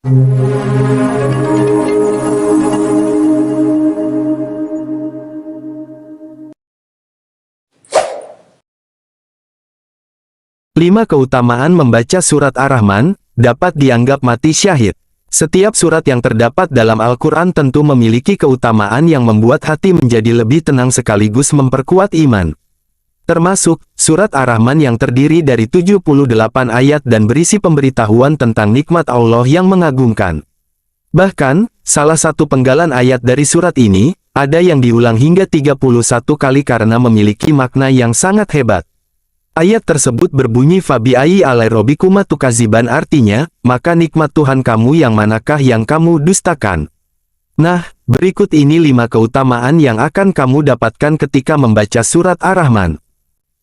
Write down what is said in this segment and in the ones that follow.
5 keutamaan membaca surat Ar-Rahman, dapat dianggap mati syahid. Setiap surat yang terdapat dalam Al-Quran tentu memiliki keutamaan yang membuat hati menjadi lebih tenang sekaligus memperkuat iman. Termasuk, surat Ar-Rahman yang terdiri dari 78 ayat dan berisi pemberitahuan tentang nikmat Allah yang mengagumkan. Bahkan, salah satu penggalan ayat dari surat ini, ada yang diulang hingga 31 kali karena memiliki makna yang sangat hebat. Ayat tersebut berbunyi Fabi ayyi alai robbikuma tukadziban, artinya, maka nikmat Tuhan kamu yang manakah yang kamu dustakan. Nah, berikut ini 5 keutamaan yang akan kamu dapatkan ketika membaca surat Ar-Rahman.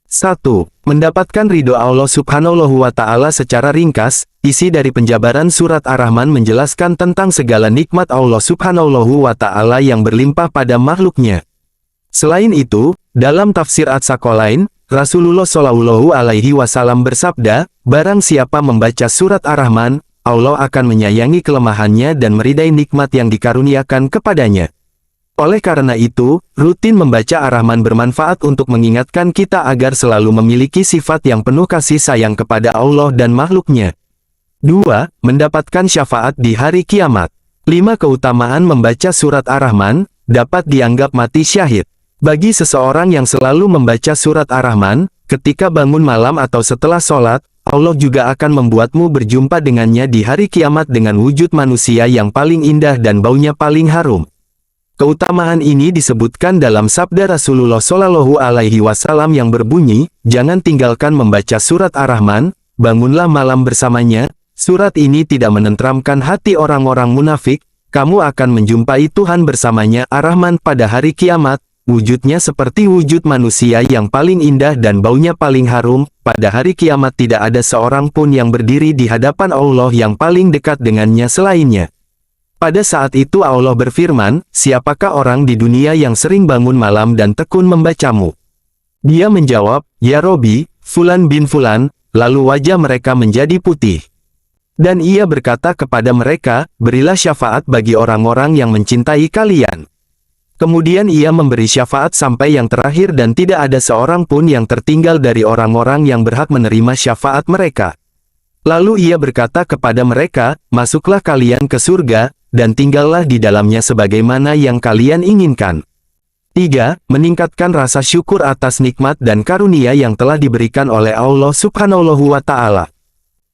1. Mendapatkan ridho Allah Subhanahu wa Ta'ala. Secara ringkas, isi dari penjabaran surat Ar-Rahman menjelaskan tentang segala nikmat Allah Subhanahu wa Ta'ala yang berlimpah pada makhluknya. Selain itu, dalam tafsir Ats-Tsaqalain, Rasulullah Shallallahu Alaihi Wasallam bersabda, barang siapa membaca surat Ar-Rahman, Allah akan menyayangi kelemahannya dan meridai nikmat yang dikaruniakan kepadanya. Oleh karena itu, rutin membaca Ar-Rahman bermanfaat untuk mengingatkan kita agar selalu memiliki sifat yang penuh kasih sayang kepada Allah dan makhluknya. 2. Mendapatkan syafaat di hari kiamat. 5 keutamaan membaca surat Ar-Rahman, dapat dianggap mati syahid. Bagi seseorang yang selalu membaca surat Ar-Rahman, ketika bangun malam atau setelah sholat, Allah juga akan membuatmu berjumpa dengannya di hari kiamat dengan wujud manusia yang paling indah dan baunya paling harum. Keutamaan ini disebutkan dalam sabda Rasulullah Shallallahu Alaihi Wasallam yang berbunyi, jangan tinggalkan membaca surat Ar-Rahman, bangunlah malam bersamanya. Surat ini tidak menenteramkan hati orang-orang munafik, kamu akan menjumpai Tuhan bersamanya. Ar-Rahman pada hari kiamat, wujudnya seperti wujud manusia yang paling indah dan baunya paling harum. Pada hari kiamat tidak ada seorang pun yang berdiri di hadapan Allah yang paling dekat dengannya selainnya. Pada saat itu Allah berfirman, siapakah orang di dunia yang sering bangun malam dan tekun membacamu? Dia menjawab, ya Robi, Fulan bin Fulan, lalu wajah mereka menjadi putih. Dan ia berkata kepada mereka, berilah syafaat bagi orang-orang yang mencintai kalian. Kemudian ia memberi syafaat sampai yang terakhir dan tidak ada seorang pun yang tertinggal dari orang-orang yang berhak menerima syafaat mereka. Lalu ia berkata kepada mereka, masuklah kalian ke surga, dan tinggallah di dalamnya sebagaimana yang kalian inginkan. 3. Meningkatkan rasa syukur atas nikmat dan karunia yang telah diberikan oleh Allah Subhanahu wa Ta'ala.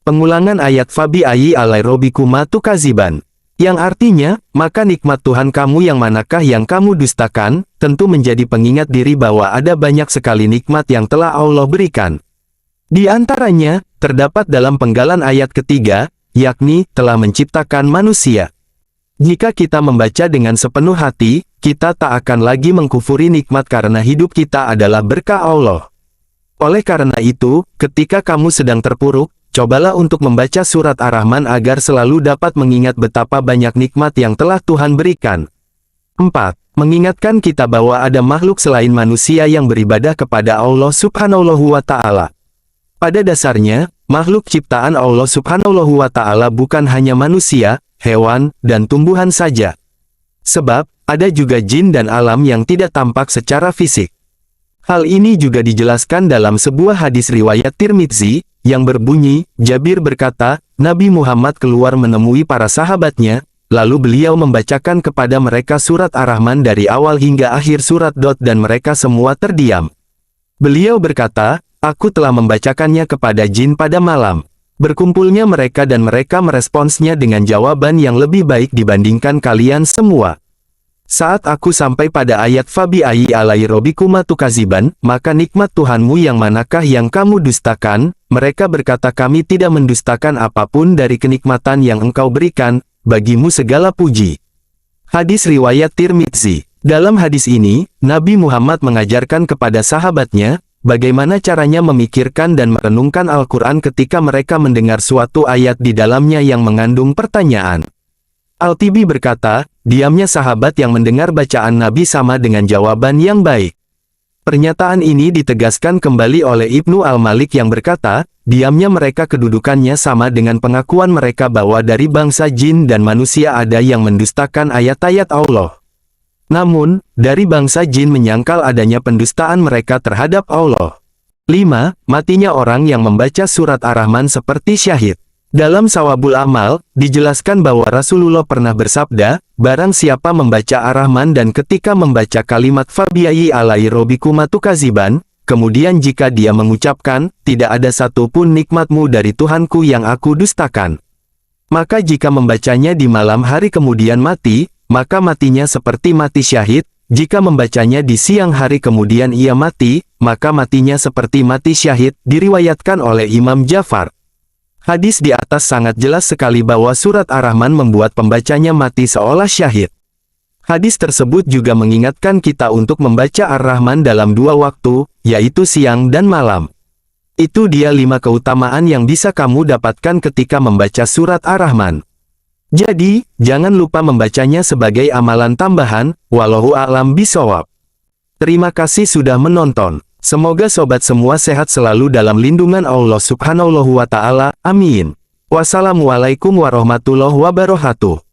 Pengulangan ayat Fabi ayyi alai robbikuma tukadziban, yang artinya, maka nikmat Tuhan kamu yang manakah yang kamu dustakan, tentu menjadi pengingat diri bahwa ada banyak sekali nikmat yang telah Allah berikan. Di antaranya, terdapat dalam penggalan ayat ketiga, yakni, telah menciptakan manusia. Jika kita membaca dengan sepenuh hati, kita tak akan lagi mengkufuri nikmat karena hidup kita adalah berkah Allah. Oleh karena itu, ketika kamu sedang terpuruk, cobalah untuk membaca surat Ar-Rahman agar selalu dapat mengingat betapa banyak nikmat yang telah Tuhan berikan. 4. Mengingatkan kita bahwa ada makhluk selain manusia yang beribadah kepada Allah Subhanahu wa Ta'ala. Pada dasarnya, makhluk ciptaan Allah Subhanahu wa Ta'ala bukan hanya manusia, hewan, dan tumbuhan saja. Sebab, ada juga jin dan alam yang tidak tampak secara fisik. Hal ini juga dijelaskan dalam sebuah hadis riwayat Tirmidzi, yang berbunyi, Jabir berkata, Nabi Muhammad keluar menemui para sahabatnya, lalu beliau membacakan kepada mereka surat Ar-Rahman dari awal hingga akhir surat. Dan mereka semua terdiam. Beliau berkata, aku telah membacakannya kepada jin pada malam. Berkumpulnya mereka dan mereka meresponsnya dengan jawaban yang lebih baik dibandingkan kalian semua. Saat aku sampai pada ayat Fabi ayyi alai robbikuma tukadziban, maka nikmat Tuhanmu yang manakah yang kamu dustakan? Mereka berkata kami tidak mendustakan apapun dari kenikmatan yang engkau berikan, bagimu segala puji. Hadis riwayat Tirmidzi. Dalam hadis ini, Nabi Muhammad mengajarkan kepada sahabatnya, bagaimana caranya memikirkan dan merenungkan Al-Quran ketika mereka mendengar suatu ayat di dalamnya yang mengandung pertanyaan. Al-Tibi berkata, diamnya sahabat yang mendengar bacaan Nabi sama dengan jawaban yang baik. Pernyataan ini ditegaskan kembali oleh Ibnu Al-Malik yang berkata, diamnya mereka kedudukannya sama dengan pengakuan mereka bahwa dari bangsa jin dan manusia ada yang mendustakan ayat-ayat Allah. Namun, dari bangsa jin menyangkal adanya pendustaan mereka terhadap Allah. 5. Matinya orang yang membaca surat Ar-Rahman seperti syahid. Dalam Sawabul Amal, dijelaskan bahwa Rasulullah pernah bersabda, barang siapa membaca Ar-Rahman dan ketika membaca kalimat Fabiyayi alai robikumatu kaziban, kemudian jika dia mengucapkan, tidak ada satupun nikmatmu dari Tuhanku yang aku dustakan. Maka jika membacanya di malam hari kemudian mati, maka matinya seperti mati syahid. Jika membacanya di siang hari kemudian ia mati, maka matinya seperti mati syahid, diriwayatkan oleh Imam Ja'far. Hadis di atas sangat jelas sekali bahwa surat Ar-Rahman membuat pembacanya mati seolah syahid. Hadis tersebut juga mengingatkan kita untuk membaca Ar-Rahman dalam 2 waktu, yaitu siang dan malam. Itu dia 5 keutamaan yang bisa kamu dapatkan ketika membaca surat Ar-Rahman. Jadi, jangan lupa membacanya sebagai amalan tambahan, wallahu a'lam bishawab. Terima kasih sudah menonton. Semoga sobat semua sehat selalu dalam lindungan Allah Subhanahu wa Ta'ala. Amin. Wassalamualaikum warahmatullahi wabarakatuh.